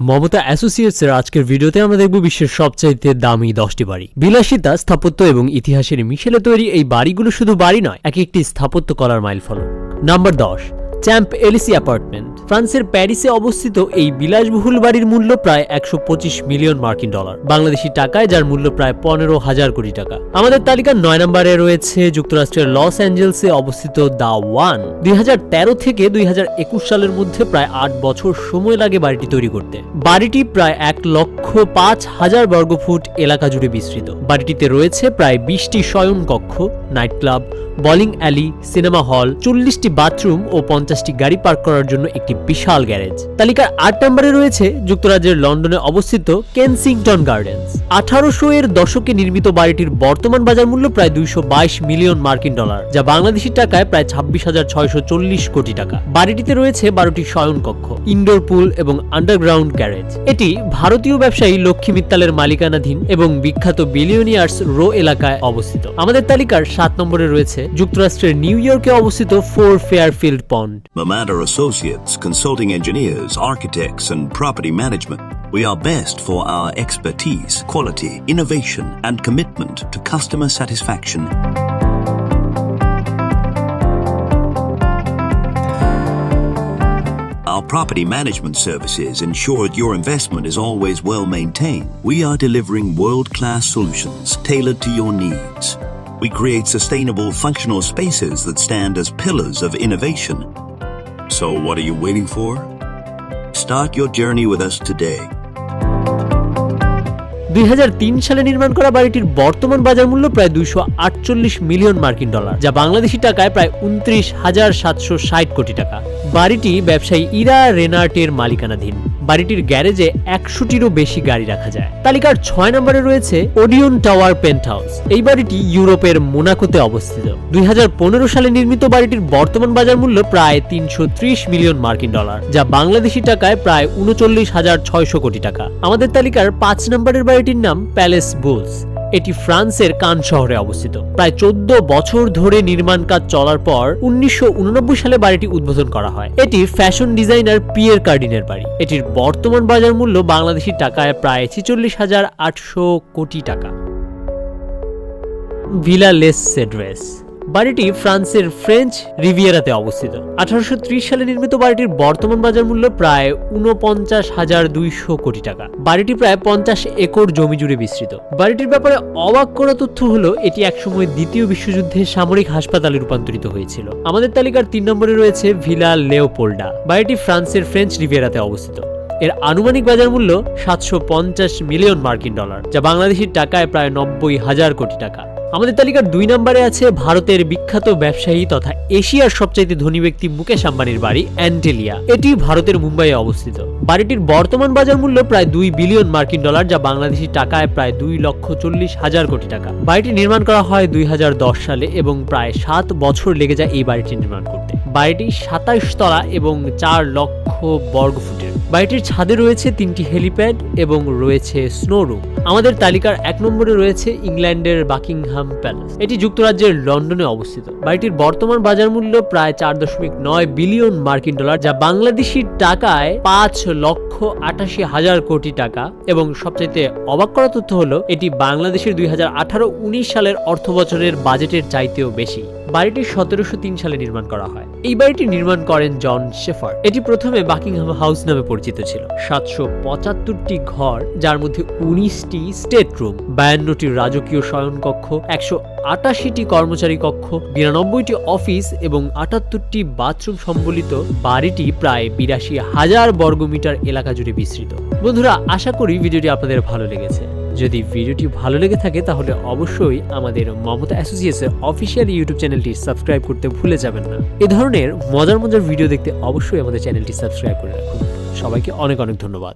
মমতা অ্যাসোসিয়েটসের আজকের ভিডিওতে আমরা দেখব বিশ্বের সবচাইতে দামি 10টি বাড়ি। বিলাসিতা, স্থাপত্য এবং ইতিহাসের মিশেলে তৈরি এই বাড়িগুলো শুধু বাড়ি নয়, এক একটি স্থাপত্য কলার মাইলফলক। Number 10, champ এলিসি apartment. ফ্রান্সের প্যারিসে অবস্থিত এই বিলাসবহুল বাড়ির মূল্য প্রায় 125 মিলিয়ন মার্কিন ডলার, বাংলাদেশি টাকায় যার মূল্য প্রায় 15,000 কোটি টাকা। আমাদের তালিকার 9 নম্বরে রয়েছে যুক্তরাষ্ট্রের লস অ্যাঞ্জেলসে অবস্থিত দ্য ওয়ান। 2013 থেকে 2021 সালের মধ্যে প্রায় 8 বছর সময় লাগে বাড়িটি তৈরি করতে। বাড়িটি প্রায় 1,05,000 বর্গফুট এলাকা জুড়ে বিস্তৃত। বাড়িটিতে রয়েছে প্রায় 20টি শয়ন কক্ষ, night club, bowling alley, cinema hall, 40টি বাথরুম ও 50টি গাড়ি পার্ক করার জন্য একটি বিশাল গ্যারেজ। তালিকার 8 নম্বরে রয়েছে যুক্তরাজ্যের লন্ডনে অবস্থিত কেনসিংটন গার্ডেন্স। 1800 এর দশকে নির্মিত বাড়িটির বর্তমান বাজার মূল্য প্রায় 222 মিলিয়ন মার্কিন ডলার, যা বাংলাদেশি টাকায় প্রায় 26,640 কোটি টাকা। বাড়িটিতে রয়েছে 12টি শয়ন কক্ষ, ইনডোর পুল এবং আন্ডারগ্রাউন্ড গ্যারেজ। এটি ভারতীয় ব্যবসায়ী লক্ষ্মী মিত্তালের মালিকানাধীন এবং বিখ্যাত বিলিয়নিয়ার্স রো এলাকায় অবস্থিত। আমাদের তালিকার 7 নম্বরে রয়েছে যুক্তরাষ্ট্রের নিউ ইয়র্কে অবস্থিত 4 Fairfield pond. Mamata Associates, consulting engineers, architects, and property management. We are best for our expertise, quality, innovation, and commitment to customer satisfaction. Our property management services ensure your investment is always well maintained. We are delivering world-class solutions tailored to your needs. We create sustainable, functional spaces that stand as pillars of innovation. So what are you waiting for? Start your journey with us today. 2003 সালে নির্মাণ করা বাড়িটির বর্তমান বাজার মূল্য প্রায় 248 million মার্কিন dollar, যা বাংলাদেশি টাকায় প্রায় 29,760 কোটি টাকা। বাড়িটি ব্যবসায়ী ইরা রেনার্টের মালিকানাধীন। বাড়িটির গ্যারেজে 100টিরও বেশি গাড়ি রাখা যায়। তালিকার 6 নম্বরে রয়েছে ওডিয়ন টাওয়ার পেন্ট হাউস। এই বাড়িটি ইউরোপের মোনাকোতে অবস্থিত। 2015 সালে নির্মিত বাড়িটির বর্তমান বাজার মূল্য প্রায় 330 মিলিয়ন মার্কিন ডলার, যা বাংলাদেশি টাকায় প্রায় 39,600 কোটি টাকা। আমাদের তালিকার 5 নম্বরের বাড়িটির নাম প্যালেস বুলস। এটি ফ্রান্সের কান শহরে অবস্থিত। প্রায় 14 বছর ধরে নির্মাণ কাজ চলার পর 1989 সালে বাড়িটি উদ্বোধন করা হয়। এটি ফ্যাশন ডিজাইনার পিয়ের কার্ডিনের বাড়ি। এটির বর্তমান বাজার মূল্য বাংলাদেশি টাকায় প্রায় 46,800 কোটি টাকা। Villa Les Cedres. বাড়িটি ফ্রান্সের ফ্রেঞ্চ রিভিয়েরাতে অবস্থিত। 1830 সালে নির্মিত বাড়িটির বর্তমান বাজার মূল্য প্রায় 49,200 কোটি টাকা। বাড়িটি প্রায় 50 একর জমি জুড়ে বিস্তৃত। বাড়িটির ব্যাপারে অবাক করা তথ্য হলো এটি একসময় দ্বিতীয় বিশ্বযুদ্ধে সামরিক হাসপাতালে রূপান্তরিত হয়েছিল। আমাদের তালিকার 3 নম্বরে রয়েছে ভিলা লেওপোল্ডা। বাড়িটি ফ্রান্সের ফ্রেঞ্চ রিভিয়েরাতে অবস্থিত। এর আনুমানিক বাজার মূল্য 750 মিলিয়ন মার্কিন ডলার, যা বাংলাদেশি টাকায় প্রায় 90,000 কোটি টাকা। আমাদের তালিকার 2 নম্বরে আছে ভারতের বিখ্যাত ব্যবসায়ী তথা এশিয়ার সবচাইতে ধনী ব্যক্তি মুকেশ আম্বানির বাড়ি অ্যান্টেলিয়া। এটি ভারতের মুম্বাইয়ে অবস্থিত। বাড়িটির বর্তমান বাজার মূল্য প্রায় 2 বিলিয়ন মার্কিন ডলার, যা বাংলাদেশি টাকায় প্রায় 2,40,000 কোটি টাকা। বাড়িটি নির্মাণ করা হয় 2010 সালে এবং প্রায় 7 বছর লেগে যায় এই বাড়িটি নির্মাণ করতে। বাড়িটি 27 তলা এবং 4 লক্ষ বর্গফুটের। বাড়িটির ছাদে রয়েছে 3টি হেলিপ্যাড এবং রয়েছে স্নো রুম। আমাদের তালিকার 1 নম্বরে রয়েছে ইংল্যান্ডের বাকিংহাম প্যালেস। এটি যুক্তরাজ্যের লন্ডনে অবস্থিত। বাড়িটির বর্তমান বাজার মূল্য প্রায় 4.9 বিলিয়ন মার্কিন ডলার, যা বাংলাদেশি টাকায় 5,88,000 কোটি টাকা। এবং সবচাইতে অবাক করা তথ্য হলো এটি বাংলাদেশের 2018-19 সালের অর্থবছরের বাজেটের চাইতেও বেশি। বাড়িটি 1703 সালে নির্মাণ করা হয়। এই বাড়িটি নির্মাণ করেন জন শেফার্ড। এটি প্রথমে বাকিংহাম হাউস নামে পরিচিত ছিল। 775টি ঘর, যার মধ্যে 19টি স্টেট রুম, 52টি রাজকীয় শয়নকক্ষ, 188টি কর্মচারী কক্ষ, 92টি অফিস এবং 78টি বাথরুম সম্বলিত বাড়িটি প্রায় 82,000 বর্গমিটার এলাকা জুড়ে বিস্তৃত। বন্ধুরা, আশা করি ভিডিওটি আপনাদের ভালো লেগেছে। যদি ভিডিওটি ভালো লেগে থাকে তাহলে অবশ্যই আমাদের মমতা অ্যাসোসিয়েটসের অফিসিয়াল ইউটিউব চ্যানেলটি সাবস্ক্রাইব করতে ভুলে যাবেন না। এই ধরনের মজার মজার ভিডিও দেখতে অবশ্যই আমাদের চ্যানেলটি সাবস্ক্রাইব করে রাখুন। সবাইকে অনেক অনেক ধন্যবাদ।